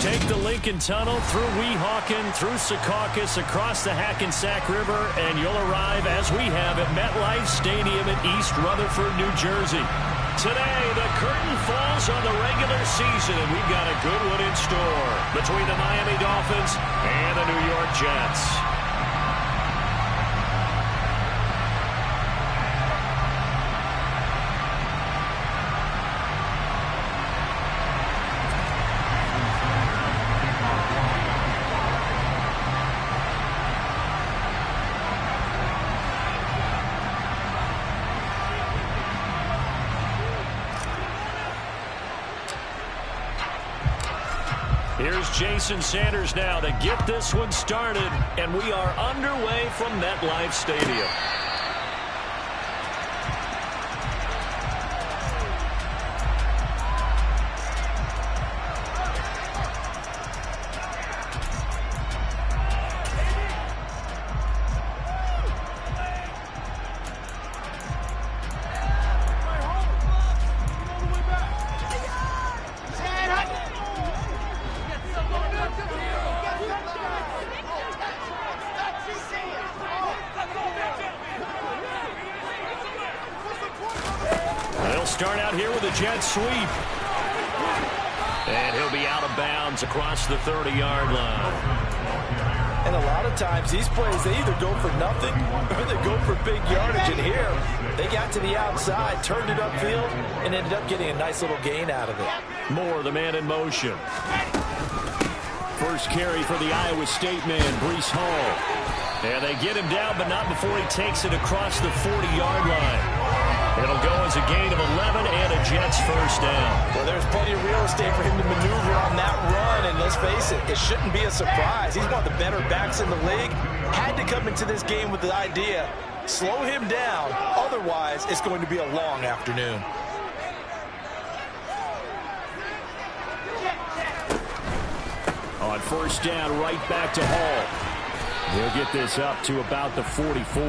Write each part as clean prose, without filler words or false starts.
Take the Lincoln Tunnel through Weehawken, through Secaucus, across the Hackensack River, and you'll arrive, as we have, at MetLife Stadium in East Rutherford, New Jersey. Today, the curtain falls on the regular season, and we've got a good one in store between the Miami Dolphins and the New York Jets. Here's Jason Sanders now to get this one started, and we are underway from MetLife Stadium. Start out here with a jet sweep. And he'll be out of bounds across the 30-yard line. And a lot of times these plays, they either go for nothing or they go for big yardage. And here, they got to the outside, turned it upfield, and ended up getting a nice little gain out of it. Moore, the man in motion. First carry for the Iowa State man, Breece Hall. And they get him down, but not before he takes it across the 40-yard line. It'll go as a gain of 11 and a Jets first down. Well, there's plenty of real estate for him to maneuver on that run, and let's face it, it shouldn't be a surprise. He's one of the better backs in the league. Had to come into this game with the idea, slow him down, otherwise it's going to be a long afternoon. On first down, right back to Hall. He'll get this up to about the 44.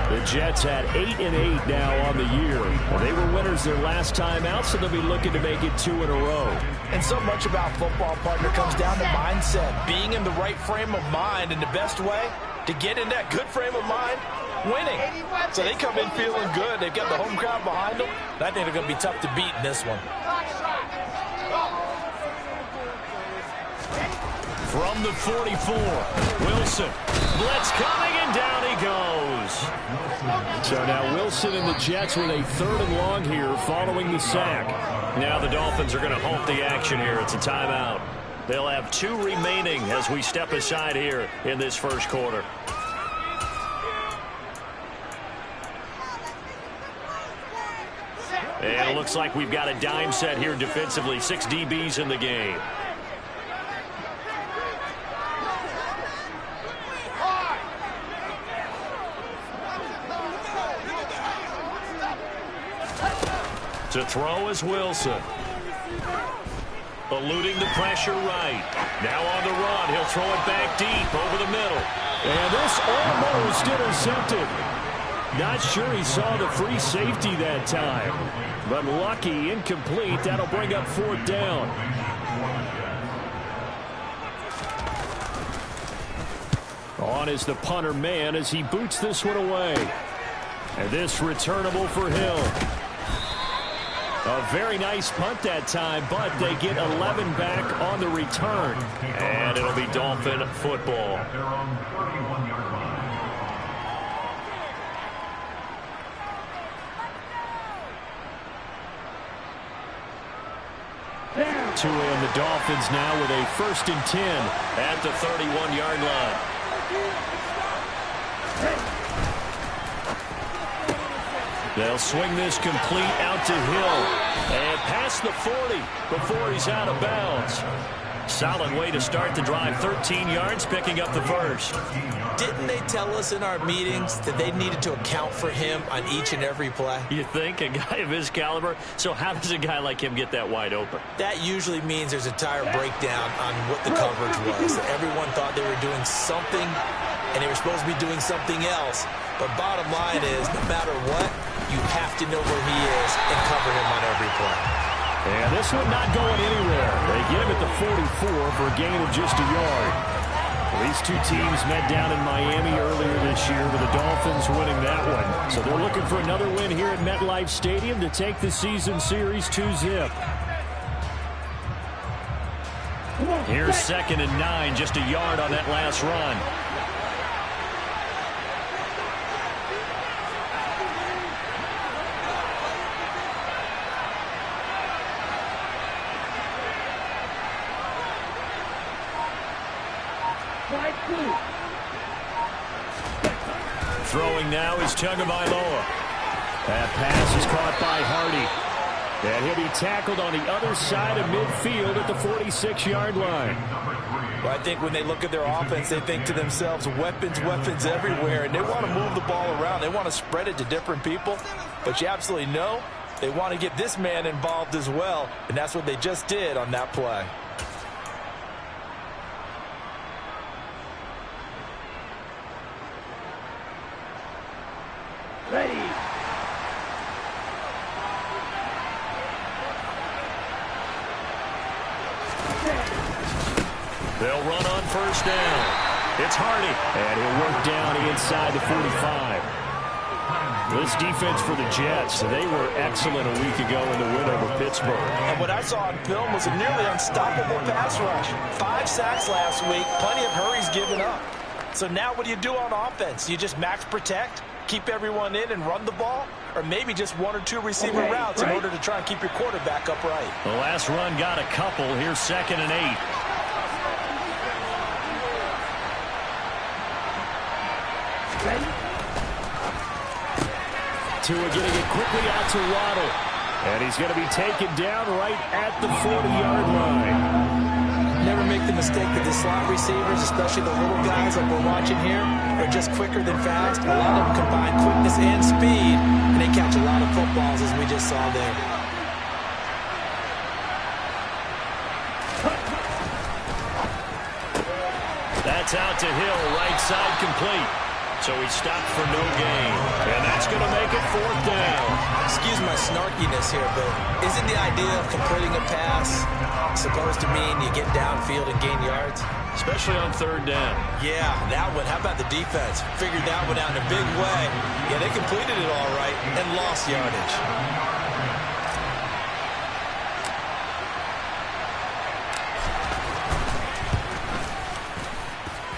The Jets had 8-8 now on the year. Well, they were winners their last time out, so they'll be looking to make it 2 in a row. And so much about football, partner, comes down to mindset. Being in the right frame of mind, and the best way to get in that good frame of mind, winning. So they come in feeling good. They've got the home crowd behind them. I think they're going to be tough to beat in this one. From the 44, Wilson. Blitz coming, and down he goes. So now Wilson and the Jets with a 3rd and long here following the sack. Now the Dolphins are going to halt the action here. It's a timeout. They'll have 2 remaining as we step aside here in this first quarter. And it looks like we've got a dime set here defensively. 6 DBs in the game. To throw is Wilson. Eluding the pressure right. Now on the run. He'll throw it back deep over the middle. And this almost intercepted. Not sure he saw the free safety that time. But lucky, incomplete. That'll bring up 4th down. On is the punter man as he boots this one away. And this returnable for Hill. A very nice punt that time, but they get 11 back on the return. And it'll be Dolphin football. Two in, the Dolphins now with a 1st and 10 at the 31-yard line. They'll swing this complete out to Hill and past the 40 before he's out of bounds. Solid way to start the drive. 13 yards, picking up the first. Didn't they tell us in our meetings that they needed to account for him on each and every play? You think? A guy of his caliber? So how does a guy like him get that wide open? That usually means there's a tire breakdown on what the coverage was. Everyone thought they were doing something, and they were supposed to be doing something else. But bottom line is, no matter what, you have to know where he is and cover him on every play. And this one not going anywhere. They get him at the 44 for a gain of just a yard. Well, these two teams met down in Miami earlier this year with the Dolphins winning that one. So they're looking for another win here at MetLife Stadium to take the season series 2-zip. Here's 2nd and 9, just a yard on that last run. Throwing now is Tagovailoa. That pass is caught by Hardy. And he'll be tackled on the other side of midfield at the 46-yard line. Well, I think when they look at their offense, they think to themselves, weapons, weapons everywhere, and they want to move the ball around. They want to spread it to different people, but you absolutely know they want to get this man involved as well, and that's what they just did on that play. Ready. They'll run on first down. It's Hardy. And he'll work down inside the 45. This defense for the Jets, they were excellent a week ago in the win over Pittsburgh. And what I saw on film was a nearly unstoppable pass rush. 5 sacks last week, plenty of hurries given up. So now what do you do on offense? You just max protect, keep everyone in and run the ball? Or maybe just 1 or 2 receiver routes in order to try and keep your quarterback upright? The last run got a couple. Here's 2nd and 8. Tua getting it quickly out to Waddle. And he's going to be taken down right at the 40-yard line. Never make the mistake that the slot receivers, especially the little guys like we're watching here, are just quicker than fast. A lot of them combine quickness and speed, and they catch a lot of footballs, as we just saw there. That's out to Hill, right side complete. So he stopped for no gain. And that's going to make it 4th down. Excuse my snarkiness here, but isn't the idea of completing a pass supposed to mean you get downfield and gain yards? Especially on 3rd down. Yeah, that one. How about the defense? Figured that one out in a big way. Yeah, they completed it all right and lost yardage.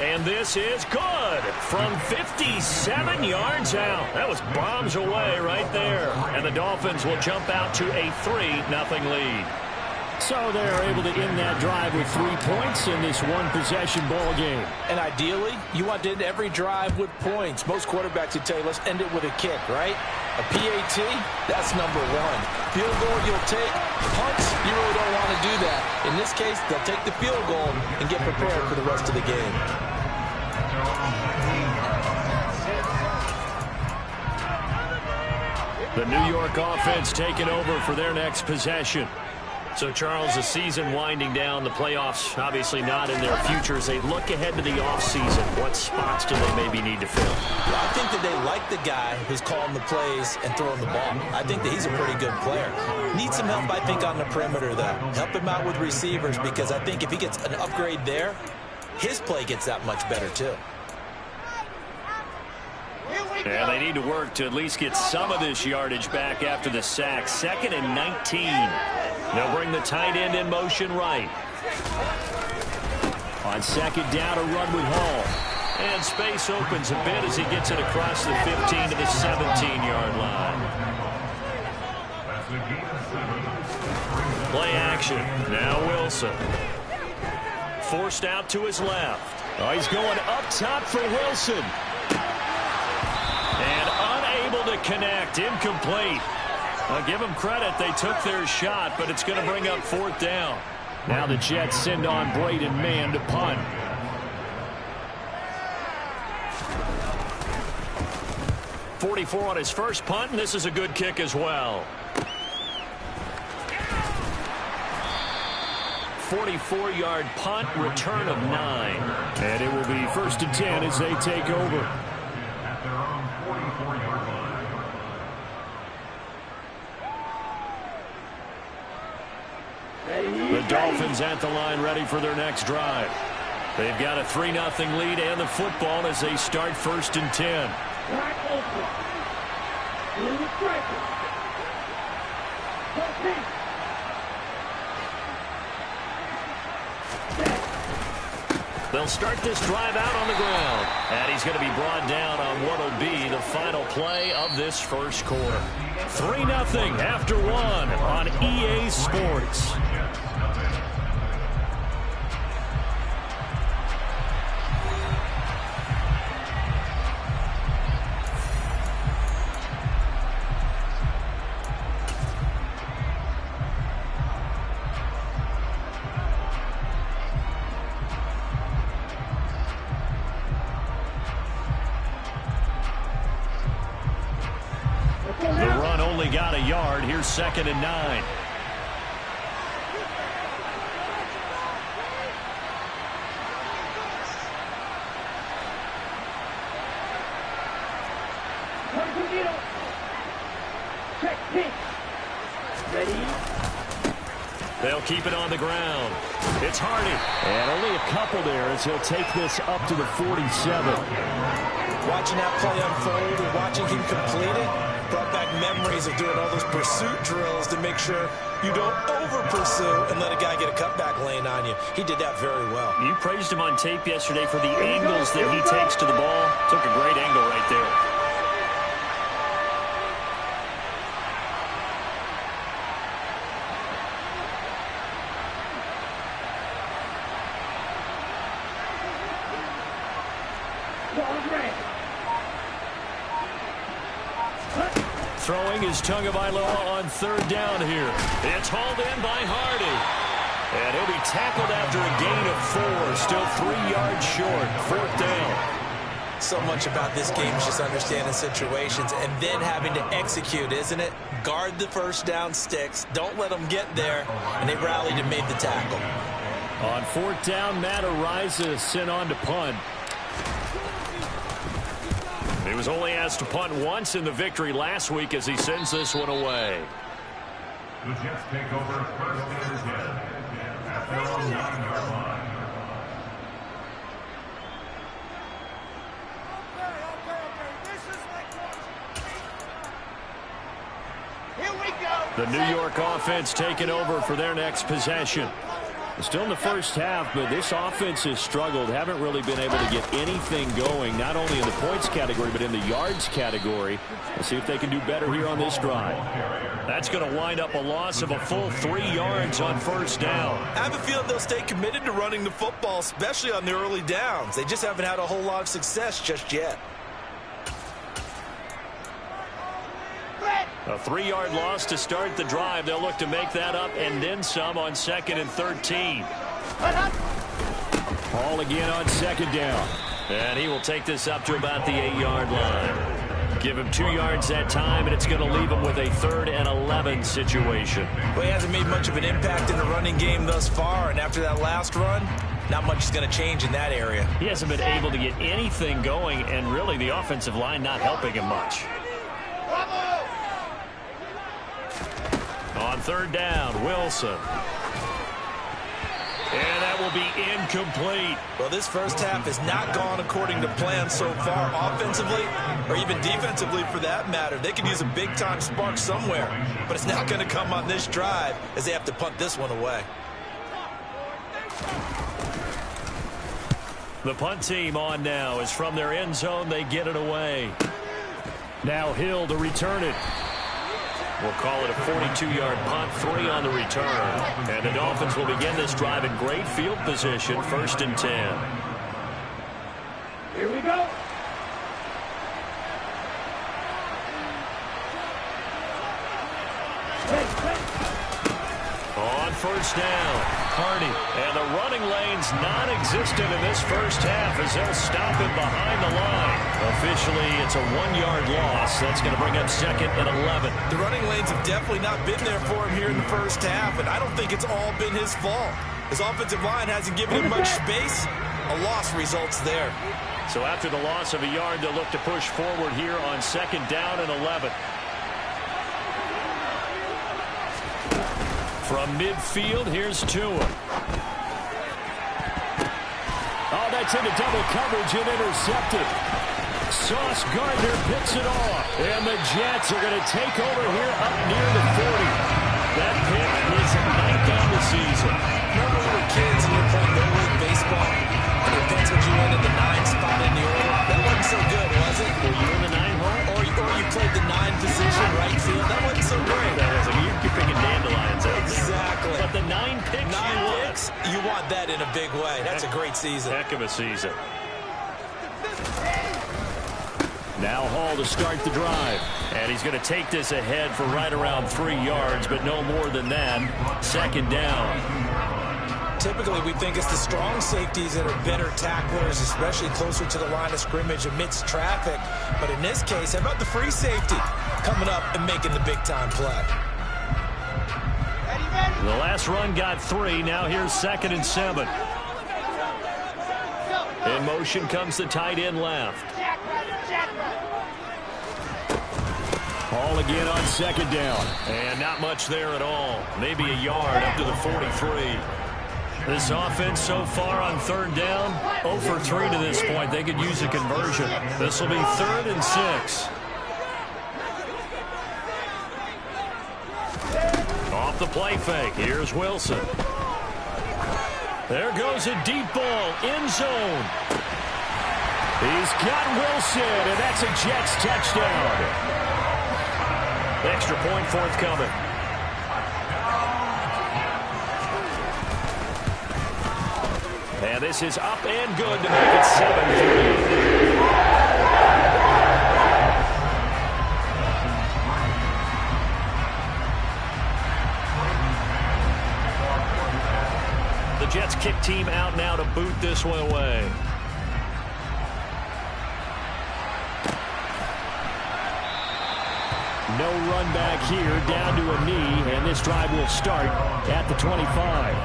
And this is good from 57 yards out. That was bombs away right there. And the Dolphins will jump out to a 3-0 lead. So they're able to end that drive with 3 points in this one-possession ball game. And ideally, you want to end every drive with points. Most quarterbacks would tell you, let's end it with a kick, right? A PAT, that's number 1. Field goal you'll take. Punts, you really don't want to do that. In this case, they'll take the field goal and get prepared for the rest of the game. The New York offense taking over for their next possession. So, Charles, the season winding down, the playoffs obviously not in their future. As they look ahead to the offseason, what spots do they maybe need to fill? Well, I think that they like the guy who's calling the plays and throwing the ball. I think that he's a pretty good player. Needs some help, I think, on the perimeter, though. Help him out with receivers, because I think if he gets an upgrade there, his play gets that much better, too. And they need to work to at least get some of this yardage back after the sack. 2nd and 19. They'll bring the tight end in motion right. On 2nd down, a run with Hall. And space opens a bit as he gets it across the 15 to the 17-yard line. Play action. Now Wilson. Forced out to his left. Oh, he's going up top for Wilson. And unable to connect. Incomplete. I'll give them credit. They took their shot, but it's going to bring up 4th down. Now the Jets send on Braden Mann to punt. .44 on his first punt, and this is a good kick as well. 44-yard punt, return of 9. And it will be 1st and 10 as they take over. The Dolphins at the line ready for their next drive. They've got a 3-0 lead and the football as they start 1st and 10. They'll start this drive out on the ground. And he's going to be brought down on what will be the final play of this first quarter. 3-0 after 1 on EA Sports. Got a yard. Here's 2nd and 9. They'll keep it on the ground. It's Hardy. And only a couple there as he'll take this up to the 47. Watching that play unfold and watching him complete it brought back memories of doing all those pursuit drills to make sure you don't over-pursue and let a guy get a cutback lane on you. He did that very well. You praised him on tape yesterday for the angles that he takes to the ball. Took a great angle right there. Throwing is Tagovailoa on 3rd down here. It's hauled in by Hardy. And he'll be tackled after a gain of 4. Still 3 yards short. 4th down. So much about this game is just understanding situations and then having to execute, isn't it? Guard the first down sticks. Don't let them get there. And they rallied and made the tackle. On 4th down, Matt Araiza sent on to punt. He was only asked to punt once in the victory last week as he sends this one away. The Jets take over 1st and 10 at their own 9-yard line. Here we go. The New York offense taking over for their next possession. Still in the first half, but this offense has struggled. Haven't really been able to get anything going, not only in the points category, but in the yards category. We'll see if they can do better here on this drive. That's going to wind up a loss of a full 3 yards on 1st down. I have a feeling they'll stay committed to running the football, especially on the early downs. They just haven't had a whole lot of success just yet. A 3-yard loss to start the drive. They'll look to make that up and then some on 2nd and 13. Ball again on 2nd down. And he will take this up to about the 8-yard line. Give him 2 yards that time, and it's going to leave him with a 3rd and 11 situation. Well, he hasn't made much of an impact in the running game thus far, and after that last run, not much is going to change in that area. He hasn't been able to get anything going, and really the offensive line not helping him much. On 3rd down, Wilson. And that will be incomplete. Well, this first half has not gone according to plan so far offensively, or even defensively for that matter. They could use a big-time spark somewhere, but it's not going to come on this drive as they have to punt this one away. The punt team on now is from their end zone. They get it away. Now Hill to return it. We'll call it a 42-yard punt, 3 on the return. And the Dolphins will begin this drive in great field position, 1st and 10. Here we go. On 1st down, Hardy. And the running lane's non-existent in this first half as they'll stop him behind the line. Officially, it's a 1-yard loss. That's going to bring up 2nd and 11. The running lanes have definitely not been there for him here in the first half, and I don't think it's all been his fault. His offensive line hasn't given him much space. A loss results there. So after the loss of a yard, they'll look to push forward here on 2nd down and 11. From midfield, here's Tua. Oh, that's into double coverage and intercepted. Sauce Gardner picks it off. And the Jets are going to take over here up near the 40. That pick is 9th on the season. Remember when we were kids and you were playing Little League Baseball? And it penciled you in the 9 spot in the order? That wasn't so good, was it? Were you in the 9 hole? Or you played the 9 position right field? That wasn't so great. You're picking dandelions out there. Exactly. But the 9 picks, 9 picks, you want that in a big way. That's a great season. Heck of a season. Now Hall to start the drive. And he's going to take this ahead for right around 3 yards, but no more than that. 2nd down. Typically, we think it's the strong safeties that are better tacklers, especially closer to the line of scrimmage amidst traffic. But in this case, how about the free safety coming up and making the big-time play? The last run got 3. Now here's 2nd and 7. In motion comes the tight end left. Hall again on 2nd down. And not much there at all. Maybe a yard up to the 43. This offense so far on 3rd down, 0 for 3 to this point. They could use a conversion. This will be 3rd and 6. Off the play fake. Here's Wilson. There goes a deep ball. End zone. He's got Wilson, and that's a Jets touchdown. Extra point forthcoming. And this is up and good to make it 7-3. The Jets kick team out now to boot this one away. No run back here, down to a knee, and this drive will start at the 25.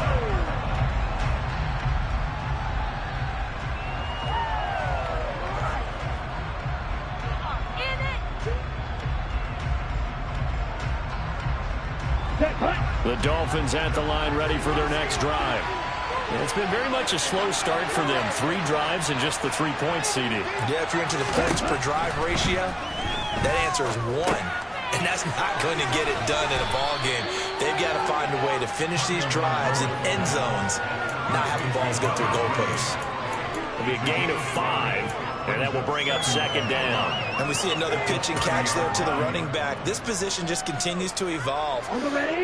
The Dolphins at the line ready for their next drive. It's been very much a slow start for them. 3 drives and just the 3 points seeded. Yeah, if you're into the points per drive ratio, that answer is 1. And that's not going to get it done in a ball game. They've got to find a way to finish these drives in end zones, not having balls go through goalposts. It'll be a gain of 5, and that will bring up 2nd down. And we see another pitch and catch there to the running back. This position just continues to evolve.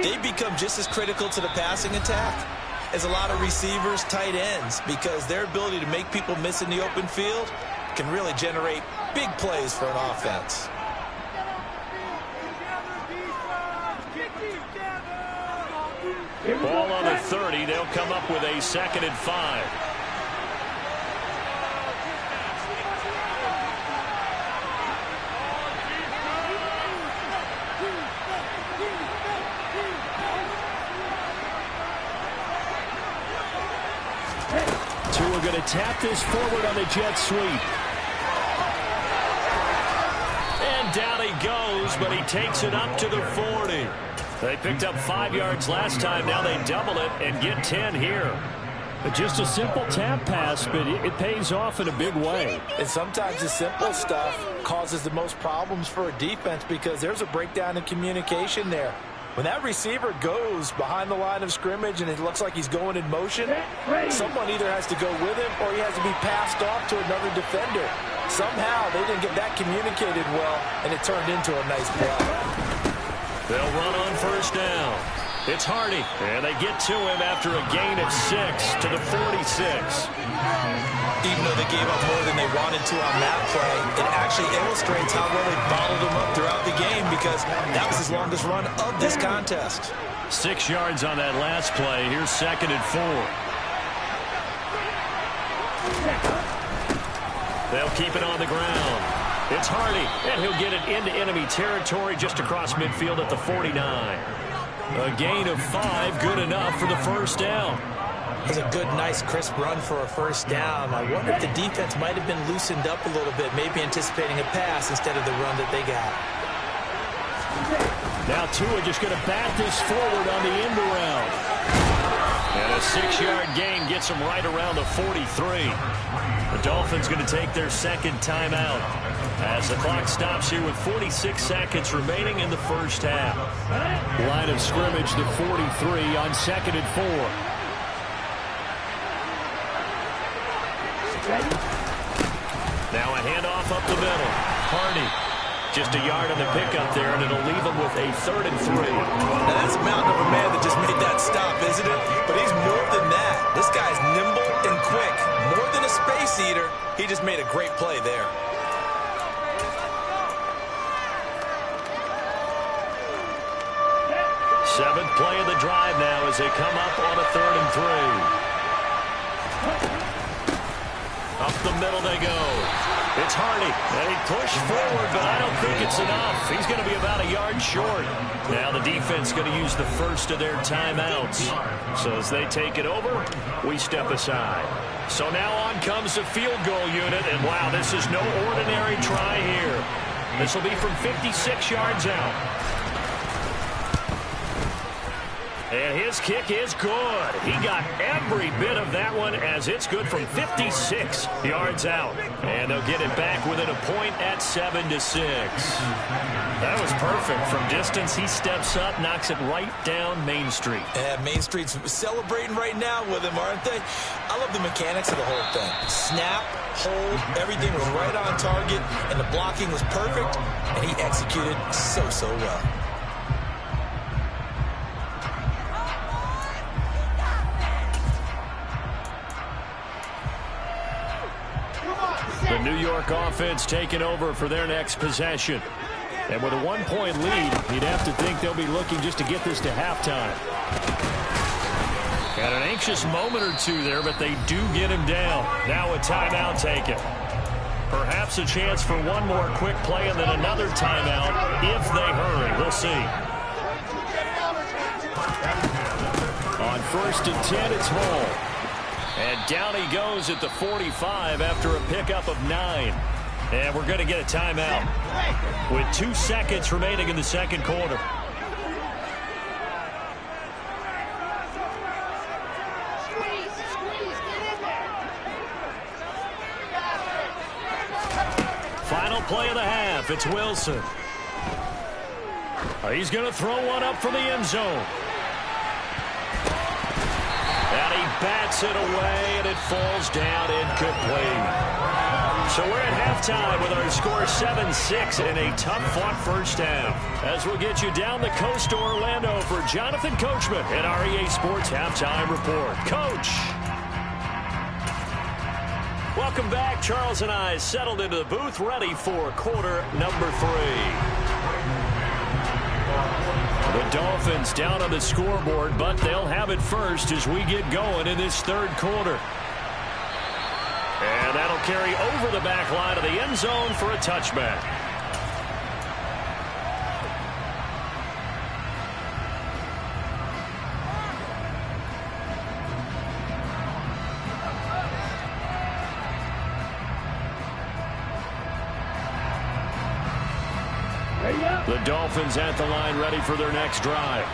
They become just as critical to the passing attack as a lot of receivers, tight ends, because their ability to make people miss in the open field can really generate big plays for an offense. Ball on the 30. They'll come up with a 2nd and 5. Tua going to tap this forward on the jet sweep. And down he goes, but he takes it up to the 40. They picked up 5 yards last time. Now they double it and get 10 here. Just a simple tap pass, but it pays off in a big way. And sometimes the simple stuff causes the most problems for a defense because there's a breakdown in communication there. When that receiver goes behind the line of scrimmage and it looks like he's going in motion, someone either has to go with him or he has to be passed off to another defender. Somehow they didn't get that communicated well, and it turned into a nice play. They'll run on 1st down. It's Hardy, and they get to him after a gain of 6 to the 46. Even though they gave up more than they wanted to on that play, it actually illustrates how well they bottled him up throughout the game because that was his longest run of this contest. 6 yards on that last play. Here's 2nd and 4. They'll keep it on the ground. It's Hardy, and he'll get it into enemy territory just across midfield at the 49. A gain of 5, good enough for the 1st down. It was a good, nice, crisp run for a 1st down. I wonder if the defense might have been loosened up a little bit, maybe anticipating a pass instead of the run that they got. Now Tua just going to bat this forward on the end around. And a 6-yard gain gets them right around the 43. The Dolphins going to take their second timeout as the clock stops here with 46 seconds remaining in the first half. Line of scrimmage, the 43 on 2nd and 4. Now a handoff up the middle. Hardy. Just a yard on the pickup there, and it'll leave him with a 3rd and 3. Now that's a mountain of a man that just made that stop, isn't it? But he's more than that. This guy's nimble and quick. More than a space eater. He just made a great play there. Seventh play of the drive now as they come up on a 3rd and 3. Up the middle they go. It's Hardy, and he pushed forward, but I don't think it's enough. He's going to be about a yard short. Now the defense going to use the first of their timeouts. So as they take it over, we step aside. So now on comes the field goal unit, and wow, this is no ordinary try here. This will be from 56 yards out. And his kick is good. He got every bit of that one as it's good from 56 yards out. And they'll get it back within a point at 7-6. That was perfect. From distance, he steps up, knocks it right down Main Street. Yeah, Main Street's celebrating right now with him, aren't they? I love the mechanics of the whole thing. Snap, hold, everything was right on target, and the blocking was perfect, and he executed so well. The New York offense taking over for their next possession. And with a 1-point lead, you'd have to think they'll be looking just to get this to halftime. Got an anxious moment or two there, but they do get him down. Now a timeout taken. Perhaps a chance for one more quick play and then another timeout if they hurry. We'll see. On 1st and 10, it's Hall. And down he goes at the 45 after a pickup of 9. And we're going to get a timeout with 2 seconds remaining in the second quarter. Final play of the half. It's Wilson. He's going to throw one up for the end zone. And he bats it away, and it falls down incomplete. So we're at halftime with our score 7-6 in a tough-fought first half. As we'll get you down the coast to Orlando for Jonathan Coachman at our EA Sports Halftime Report. Coach! Welcome back. Charles and I settled into the booth, ready for quarter number 3. The Dolphins down on the scoreboard, but they'll have it first as we get going in this third quarter. And that'll carry over the back line of the end zone for a touchback. The Dolphins at the line ready for their next drive.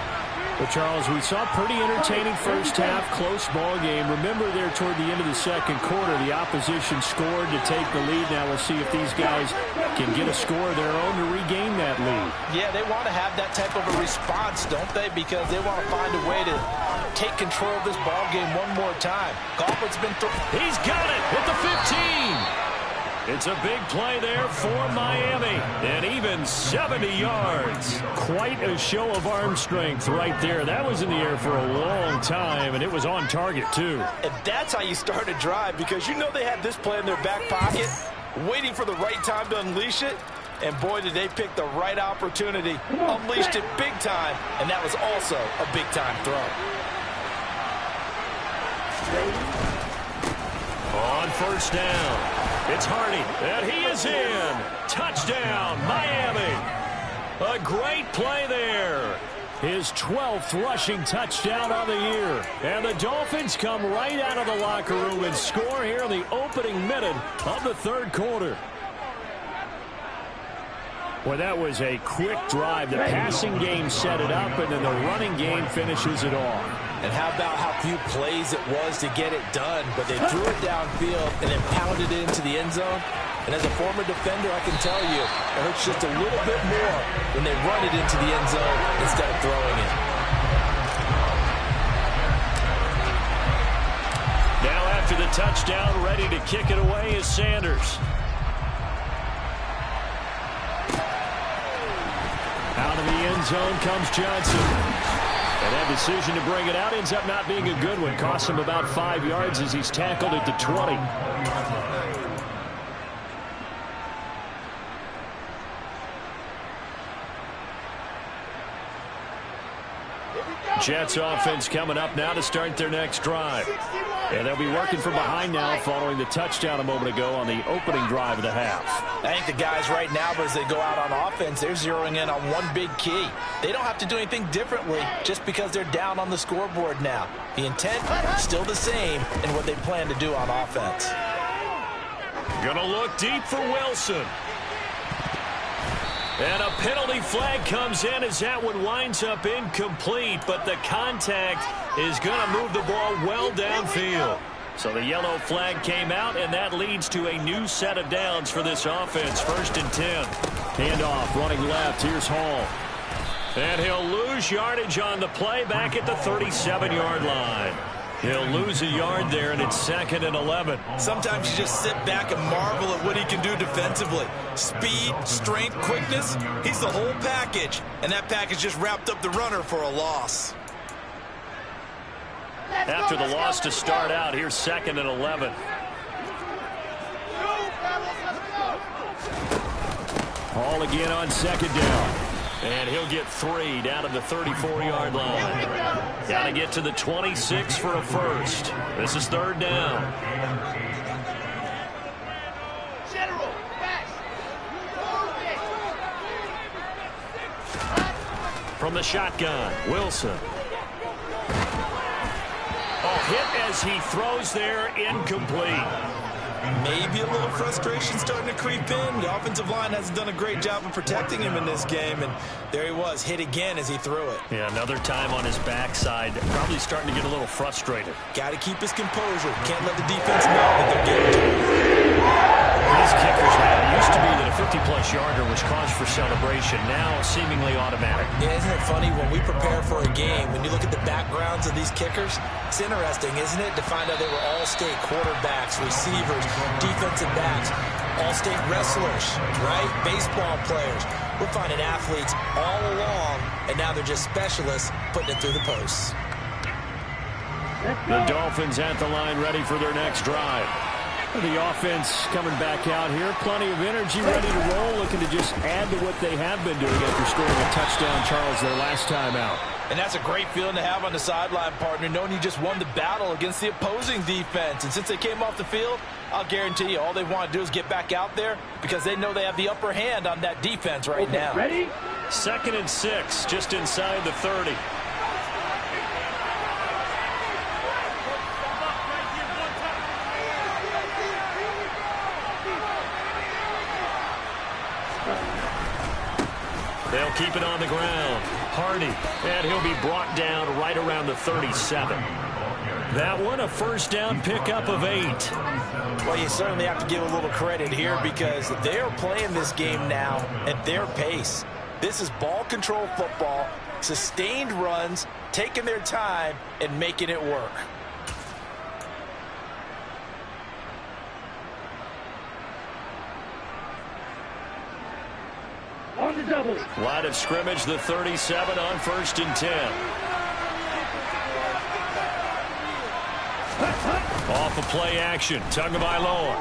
Well, Charles, we saw a pretty entertaining first half, close ball game. Remember there toward the end of the second quarter, the opposition scored to take the lead. Now we'll see if these guys can get a score of their own to regain that lead. Yeah, they want to have that type of a response, don't they? Because they want to find a way to take control of this ball game one more time. Gauntlet's been through. He's got it at the 15. It's a big play there for Miami, and even 70 yards. Quite a show of arm strength right there. That was in the air for a long time, and it was on target, too. And that's how you start a drive, because you know they had this play in their back pocket, waiting for the right time to unleash it. And boy, did they pick the right opportunity. Unleashed it big time, and that was also a big-time throw. On first down. It's Hardy, and he is in. Touchdown, Miami. A great play there. His 12th rushing touchdown on the year. And the Dolphins come right out of the locker room and score here in the opening minute of the third quarter. Well, that was a quick drive. The passing game set it up, and then the running game finishes it off. And how about how few plays it was to get it done, but they threw it downfield and then pounded it into the end zone. And as a former defender, I can tell you, it hurts just a little bit more when they run it into the end zone instead of throwing it. Now after the touchdown, ready to kick it away is Sanders. Out of the end zone comes Johnson. And that decision to bring it out ends up not being a good one. Costs him about 5 yards as he's tackled at the 20. Jets offense coming up now to start their next drive. And they'll be working from behind now following the touchdown a moment ago on the opening drive of the half. I think the guys right now, as they go out on offense, they're zeroing in on one big key. They don't have to do anything differently just because they're down on the scoreboard now. The intent still the same in what they plan to do on offense. Gonna look deep for Wilson. And a penalty flag comes in as that one winds up incomplete, but the contact is going to move the ball well downfield. So the yellow flag came out, and that leads to a new set of downs for this offense. 1st and 10. Handoff, running left. Here's Hall. And he'll lose yardage on the play back at the 37-yard line. He'll lose a yard there, and it's 2nd and 11. Sometimes you just sit back and marvel at what he can do defensively. Speed, strength, quickness, he's the whole package. And that package just wrapped up the runner for a loss. After the loss to start out, here's 2nd and 11. Hall again on 2nd down. And he'll get 3 down at the 34-yard line. Got to get to the 26 for a first. This is 3rd down. From the shotgun, Wilson. Oh, hit as he throws there, incomplete. Maybe a little frustration starting to creep in. The offensive line hasn't done a great job of protecting him in this game, and there he was, hit again as he threw it. Yeah, another time on his backside, probably starting to get a little frustrated. Got to keep his composure. Can't let the defense know that they're getting to him. These kickers, man, it used to be that a 50-plus yarder was cause for celebration. Now, seemingly automatic. Yeah, isn't it funny when we prepare for a game, when you look at the backgrounds of these kickers, it's interesting, isn't it, to find out they were all-state quarterbacks, receivers, defensive backs, all-state wrestlers, right? Baseball players. We're finding athletes all along, and now they're just specialists putting it through the posts. The Dolphins at the line ready for their next drive. The offense coming back out here. Plenty of energy, ready to roll, looking to just add to what they have been doing after scoring a touchdown, Charles, their last time out. And that's a great feeling to have on the sideline, partner, knowing you just won the battle against the opposing defense. And since they came off the field, I'll guarantee you all they want to do is get back out there because they know they have the upper hand on that defense right now. Ready? 2nd and 6, just inside the 30. They'll keep it on the ground. Hardy, and he'll be brought down right around the 37. That one, a first down pickup of 8. Well, you certainly have to give a little credit here because they're playing this game now at their pace. This is ball control football, sustained runs, taking their time, and making it work. On the double. Line of scrimmage, the 37 on 1st and 10. Off of play action, Tagovailoa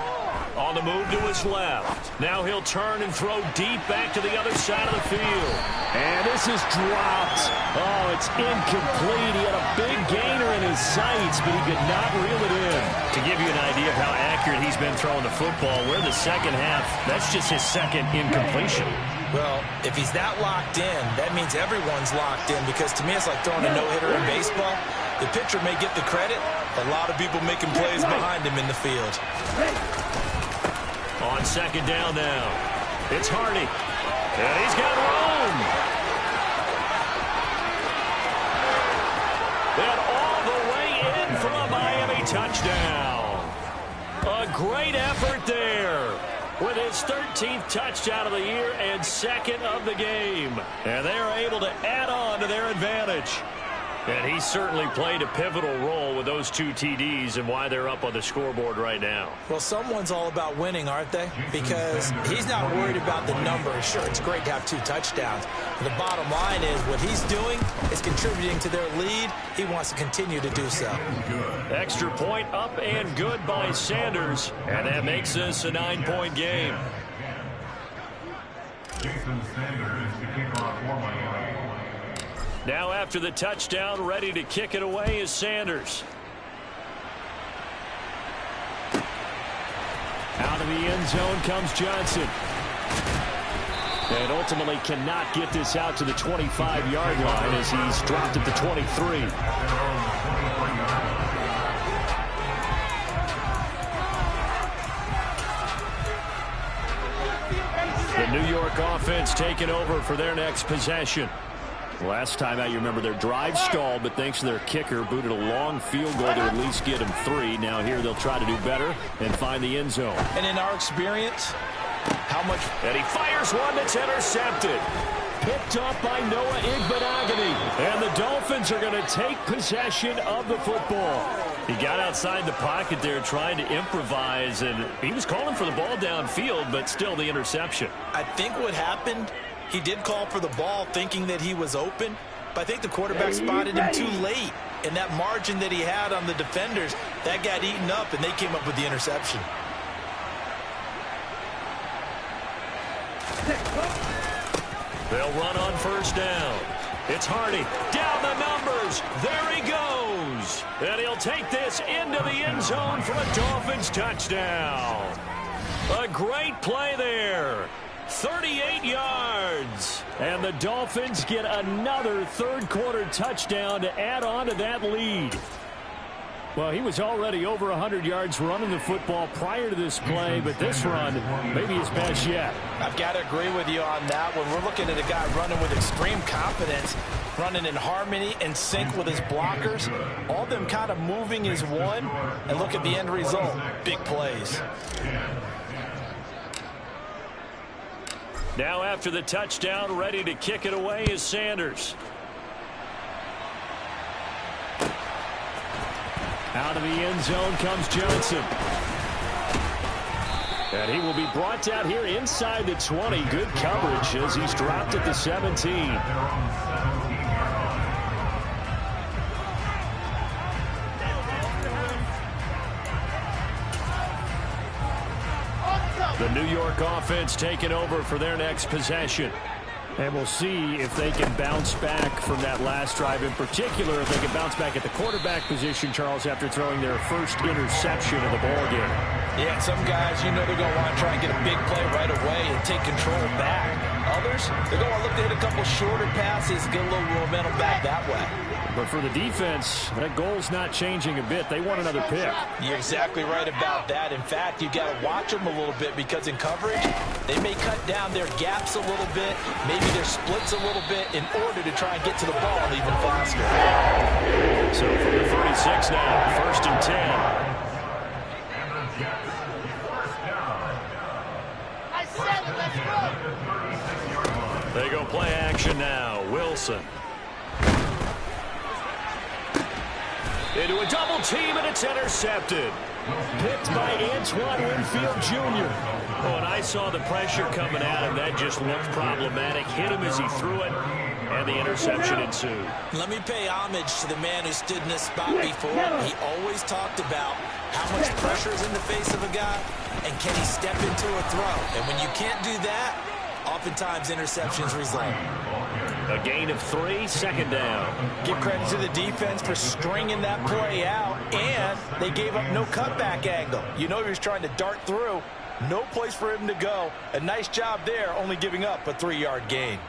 on the move to his left. Now he'll turn and throw deep back to the other side of the field. And this is dropped. Oh, it's incomplete. He had a big gainer in his sights, but he could not reel it in. To give you an idea of how accurate he's been throwing the football, we're in the second half. That's just his second incompletion. Well, if he's that locked in, that means everyone's locked in because to me it's like throwing a no-hitter in baseball. The pitcher may get the credit. A lot of people making plays behind him in the field. On 2nd down now. It's Hardy. And he's got room. And all the way in for a Miami touchdown. A great effort there with his 13th touchdown of the year and second of the game. And they are able to add on to their advantage. And he certainly played a pivotal role with those 2 TDs and why they're up on the scoreboard right now. Well, someone's all about winning, aren't they? Because he's not worried about the numbers. Sure, it's great to have 2 touchdowns. But the bottom line is what he's doing is contributing to their lead. He wants to continue to do so. Extra point up and good by Sanders. And that makes this a 9-point game. Jason Sanders to kick off for Miami. Now after the touchdown, ready to kick it away is Sanders. Out of the end zone comes Johnson. And ultimately cannot get this out to the 25-yard line as he's dropped at the 23. The New York offense taking over for their next possession. Last time out, you remember their drive stalled, but thanks to their kicker, booted a long field goal to at least get him 3. Now here they'll try to do better and find the end zone. And in our experience, how much... And he fires one that's intercepted. Picked off by Noah Igbenogany. And the Dolphins are going to take possession of the football. He got outside the pocket there trying to improvise, and he was calling for the ball downfield, but still the interception. I think what happened... He did call for the ball thinking that he was open, but I think the quarterback spotted him too late. And that margin that he had on the defenders, that got eaten up, and they came up with the interception. They'll run on first down. It's Hardy. Down the numbers. There he goes. And he'll take this into the end zone for a Dolphins touchdown. A great play there. 38 yards. And the Dolphins get another third-quarter touchdown to add on to that lead. Well, he was already over 100 yards running the football prior to this play, but this run may be his best yet. I've got to agree with you on that. When we're looking at a guy running with extreme confidence, running in harmony and sync with his blockers, all them kind of moving is one, and look at the end result. Big plays. Now after the touchdown, ready to kick it away is Sanders. Out of the end zone comes Johnson. And he will be brought down here inside the 20. Good coverage as he's dropped at the 17. The New York offense taking over for their next possession. And we'll see if they can bounce back from that last drive. In particular, if they can bounce back at the quarterback position, Charles, after throwing their first interception of the ballgame. Yeah, some guys, you know they're going to want to try and get a big play right away and take control back. Others, they're going to look to hit a couple shorter passes, get a little momentum back that way. But for the defense, that goal's not changing a bit. They want another pick. You're exactly right about that. In fact, you got to watch them a little bit because in coverage, they may cut down their gaps a little bit, maybe their splits a little bit in order to try and get to the ball even faster. So from the 36 now, 1st and 10. They go play action now. Wilson. Into a double team, and it's intercepted. Picked by Antoine Winfield Jr. Oh, and I saw the pressure coming at him. That just looked problematic. Hit him as he threw it, and the interception ensued. Let me pay homage to the man who stood in this spot before. He always talked about how much pressure is in the face of a guy, and can he step into a throw. And when you can't do that, oftentimes interceptions result. A gain of 3, 2nd down. Give credit to the defense for stringing that play out, and they gave up no cutback angle. You know he was trying to dart through. No place for him to go. A nice job there, only giving up a 3-yard gain.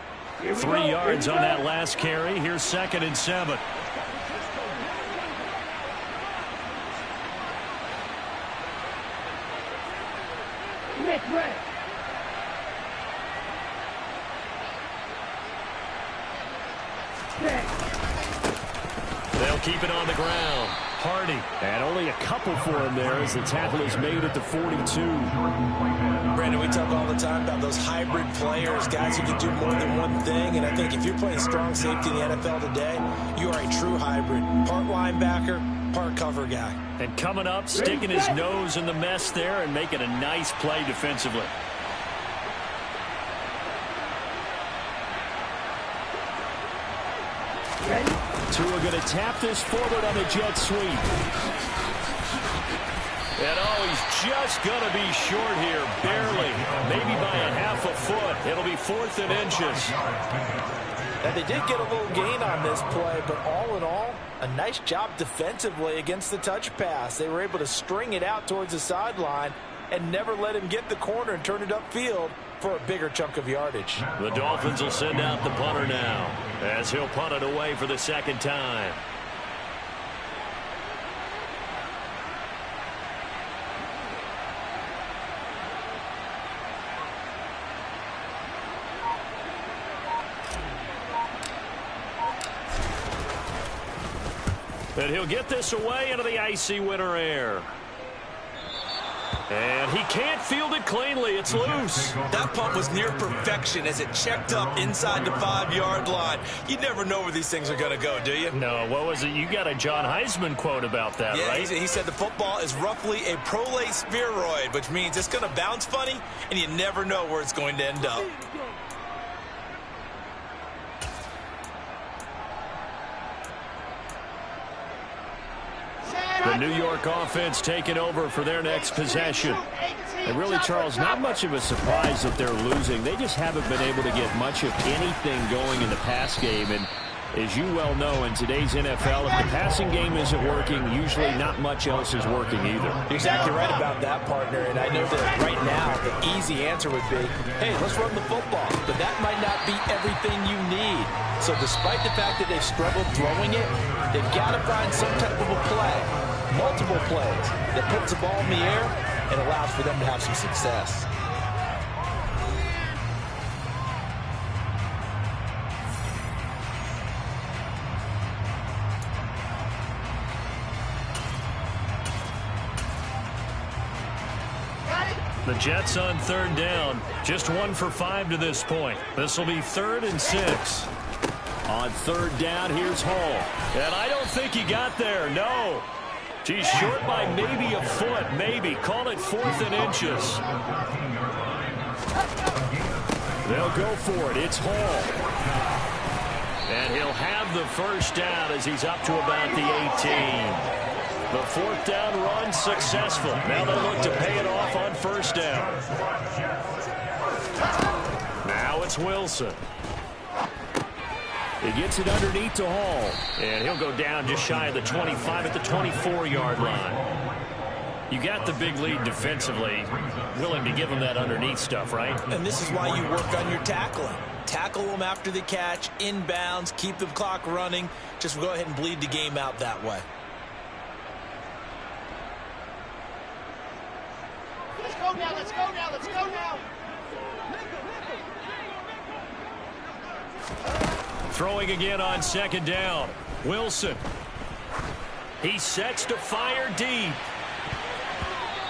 3 yards on that last carry. Here's 2nd and 7. They'll keep it on the ground. Hardy. And only a couple for him there as the tackle is made at the 42. Brandon, we talk all the time about those hybrid players, guys who can do more than one thing. And I think if you're playing strong safety in the NFL today, you are a true hybrid. Part linebacker, part cover guy. And coming up, sticking his nose in the mess there and making a nice play defensively. Tua going to tap this forward on a jet sweep. And oh, he's just going to be short here, barely, maybe by a half a foot. It'll be 4th and inches. And they did get a little gain on this play, but all in all, a nice job defensively against the touch pass. They were able to string it out towards the sideline and never let him get the corner and turn it upfield for a bigger chunk of yardage. The Dolphins will send out the punter now as he'll punt it away for the second time. And he'll get this away into the icy winter air. And he can't field it cleanly. It's loose. That punt was near perfection as it checked up inside the 5-yard line. You never know where these things are going to go, do you? No, what was it? You got a John Heisman quote about that, yeah, right? He said the football is roughly a prolate spheroid, which means it's going to bounce funny, and you never know where it's going to end up. The New York offense taking over for their next possession. And really, Charles, not much of a surprise that they're losing. They just haven't been able to get much of anything going in the pass game. And as you well know, in today's NFL, if the passing game isn't working, usually not much else is working either. You're exactly right about that, partner. And I know that right now the easy answer would be, hey, let's run the football. But that might not be everything you need. So despite the fact that they've struggled throwing it, they've got to find some type of a play, multiple plays, that puts the ball in the air and allows for them to have some success. The Jets on 3rd down. Just 1 for 5 to this point. This will be 3rd and 6. On 3rd down, here's Hall. And I don't think he got there, no. He's short by maybe a foot, maybe. Call it 4th and inches. They'll go for it. It's Hall. And he'll have the first down as he's up to about the 18. The 4th down run successful. Now they look to pay it off on 1st down. Now it's Wilson. He gets it underneath to Hall. And he'll go down just shy of the 25 at the 24-yard line. You got the big lead defensively. Willing to give him that underneath stuff, right? And this is why you work on your tackling. Tackle them after the catch, inbounds, keep the clock running. Just go ahead and bleed the game out that way. Let's go now, let's go now, let's go now. Throwing again on 2nd down. Wilson. He sets to fire deep.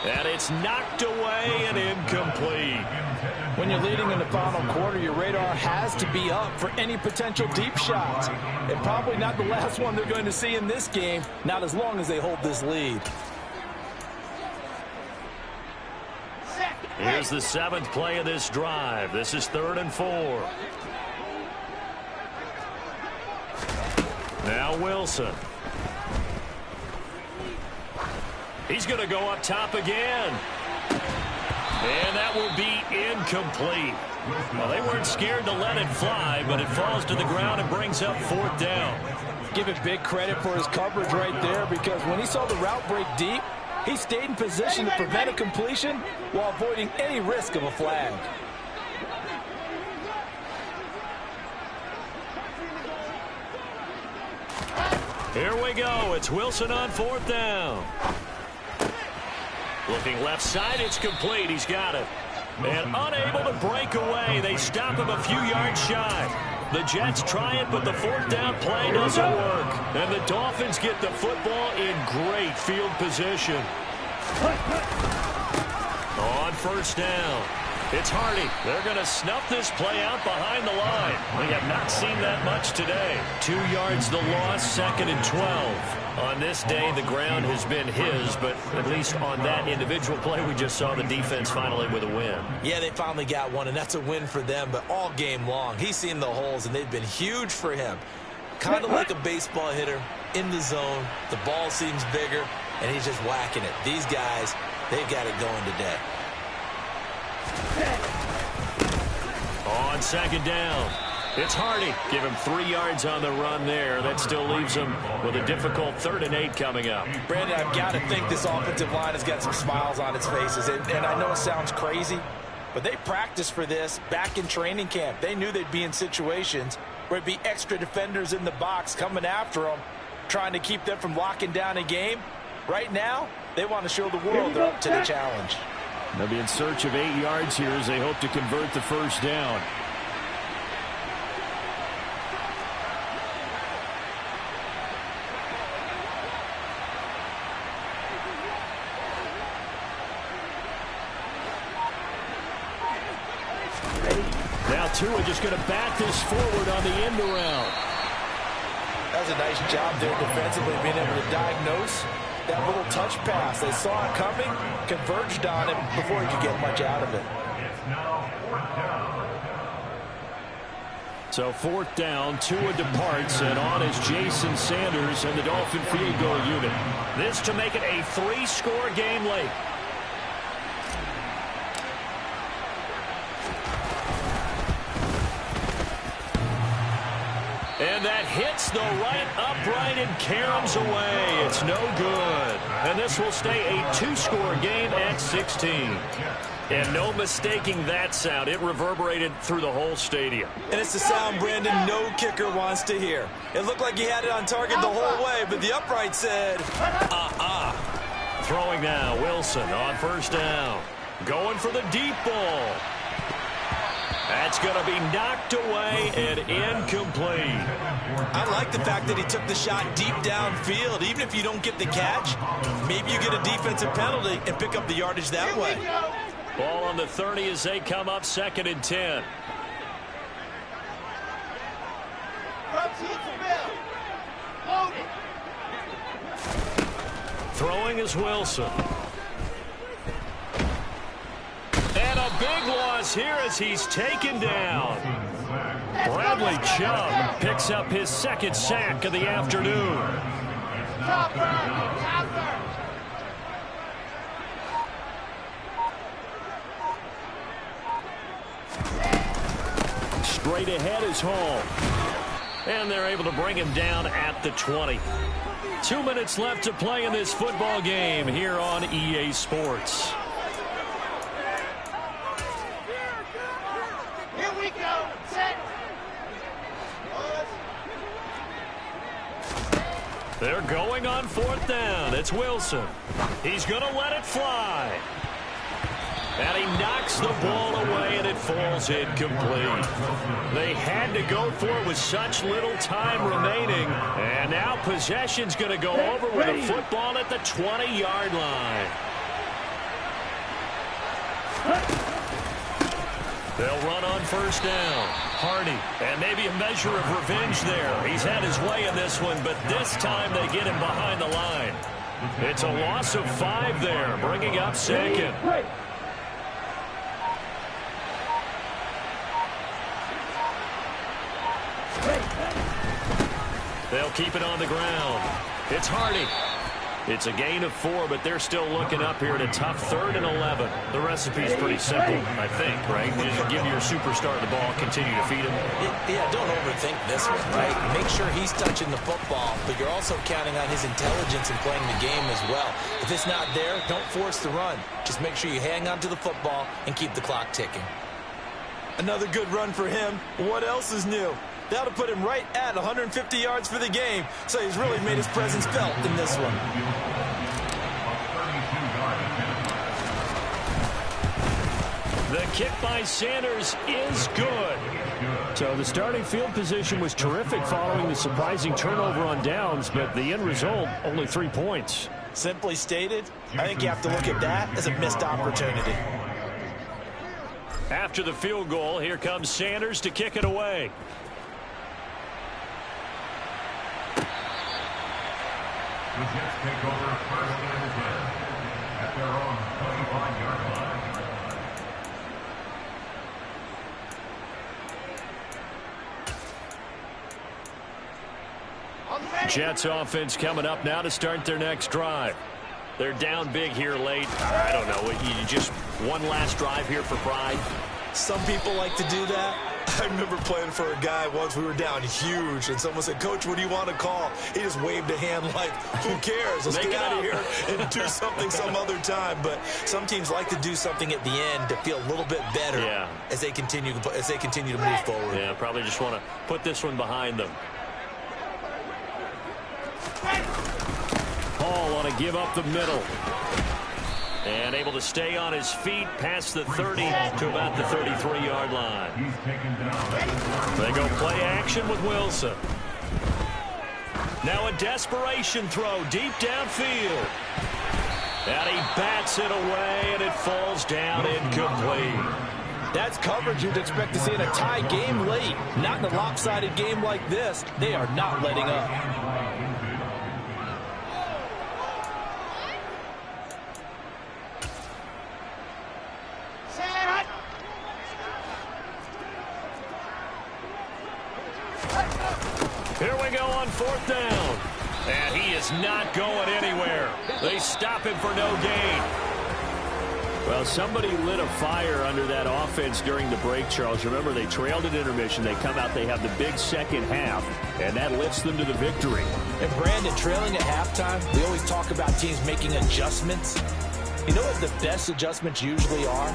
And it's knocked away and incomplete. When you're leading in the final quarter, your radar has to be up for any potential deep shots. And probably not the last one they're going to see in this game, not as long as they hold this lead. Here's the 7th play of this drive. This is 3rd and 4. Now Wilson. He's going to go up top again. And that will be incomplete. Well, they weren't scared to let it fly, but it falls to the ground and brings up 4th down. Give it big credit for his coverage right there, because when he saw the route break deep, he stayed in position to prevent a completion while avoiding any risk of a flag. Here we go. It's Wilson on 4th down. Looking left side, it's complete. He's got it. And unable to break away. They stop him a few yards shy. The Jets try it, but the fourth down play doesn't work. And the Dolphins get the football in great field position. On first down, it's Hardy. They're going to snuff this play out behind the line. We have not seen that much today. 2 yards the loss, 2nd and 12. On this day, the ground has been his, but at least on that individual play, we just saw the defense finally with a win. Yeah, they finally got one, and that's a win for them, but all game long, he's seen the holes, and they've been huge for him. Kind of like a baseball hitter in the zone. The ball seems bigger, and he's just whacking it. These guys, they've got it going today. On 2nd down, it's Hardy. Give him 3 yards on the run there. That still leaves him with a difficult 3rd and 8 coming up. Brandon, I've got to think this offensive line has got some smiles on its faces. And I know it sounds crazy, but they practiced for this back in training camp. They knew they'd be in situations where it'd be extra defenders in the box coming after them, trying to keep them from locking down a game. Right now, they want to show the world they're up to the challenge. They'll be in search of 8 yards here as they hope to convert the first down. Now Tua just going to back this forward on the end around. That was a nice job there defensively, being able to diagnose that little touch pass. They saw it coming, converged on it before he could get much out of it. It's now 4th down. So 4th down, Tua departs, and on is Jason Sanders and the Dolphin field goal unit. This to make it a 3-score game late. And that hits the right upright and caroms away. It's no good. And this will stay a 2-score game at 16. And no mistaking that sound. It reverberated through the whole stadium. And it's the sound, Brandon, no kicker wants to hear. It looked like he had it on target the whole way, but the upright said, Throwing now, Wilson on first down. Going for the deep ball. That's going to be knocked away and incomplete. I like the fact that he took the shot deep downfield. Even if you don't get the catch, maybe you get a defensive penalty and pick up the yardage that way. Ball on the 30 as they come up 2nd and 10. Throwing is Wilson. And a big loss here as he's taken down. Bradley Chubb picks up his 2nd sack of the afternoon. Straight ahead is Hall. And they're able to bring him down at the 20. 2 minutes left to play in this football game here on EA Sports. They're going on 4th down. It's Wilson. He's going to let it fly. And he knocks the ball away, and it falls incomplete. They had to go for it with such little time remaining. And now possession's going to go over with a football at the 20-yard line. They'll run on first down. Hardy, and maybe a measure of revenge there. He's had his way in this one, but this time they get him behind the line. It's a loss of 5 there, bringing up 2nd. They'll keep it on the ground. It's Hardy. It's a gain of 4, but they're still looking up here at a tough 3rd and 11. The recipe's pretty simple, I think, right? Just give your superstar the ball, continue to feed him. Yeah, don't overthink this one, right? Make sure he's touching the football, but you're also counting on his intelligence in playing the game as well. If it's not there, don't force the run. Just make sure you hang on to the football and keep the clock ticking. Another good run for him. What else is new? That'll put him right at 150 yards for the game. So he's really made his presence felt in this one. The kick by Sanders is good. So the starting field position was terrific following the surprising turnover on downs, but the end result, only 3 points. Simply stated, I think you have to look at that as a missed opportunity. After the field goal, here comes Sanders to kick it away. The Jets take over first and 10 at their own 25-yard line. Jets offense coming up now to start their next drive. They're down big here late. I don't know. You just one last drive here for pride. Some people like to do that. I remember playing for a guy once. We were down huge, and someone said, "Coach, what do you want to call?" He just waved a hand like, "Who cares? Let's get out of here and do something some other time." But some teams like to do something at the end to feel a little bit better as they continue to move forward. Yeah, probably just want to put this one behind them. Hall want to give up the middle. And able to stay on his feet past the 30 to about the 33-yard line. He's taken down. They go play action with Wilson. Now a desperation throw deep downfield. And he bats it away, and it falls down incomplete. That's coverage you'd expect to see in a tie game late. Not in a lopsided game like this. They are not letting up. Here we go on 4th down. And he is not going anywhere. They stop him for no gain. Well, somebody lit a fire under that offense during the break, Charles. Remember, they trailed at intermission. They come out, they have the big second half, and that lifts them to the victory. And Brandon, trailing at halftime, we always talk about teams making adjustments. You know what the best adjustments usually are?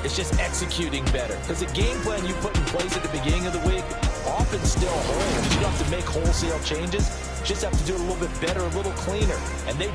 It's just executing better. Because the game plan you put in place at the beginning of the week often still holds. You don't have to make wholesale changes. Just have to do it a little bit better, a little cleaner. And they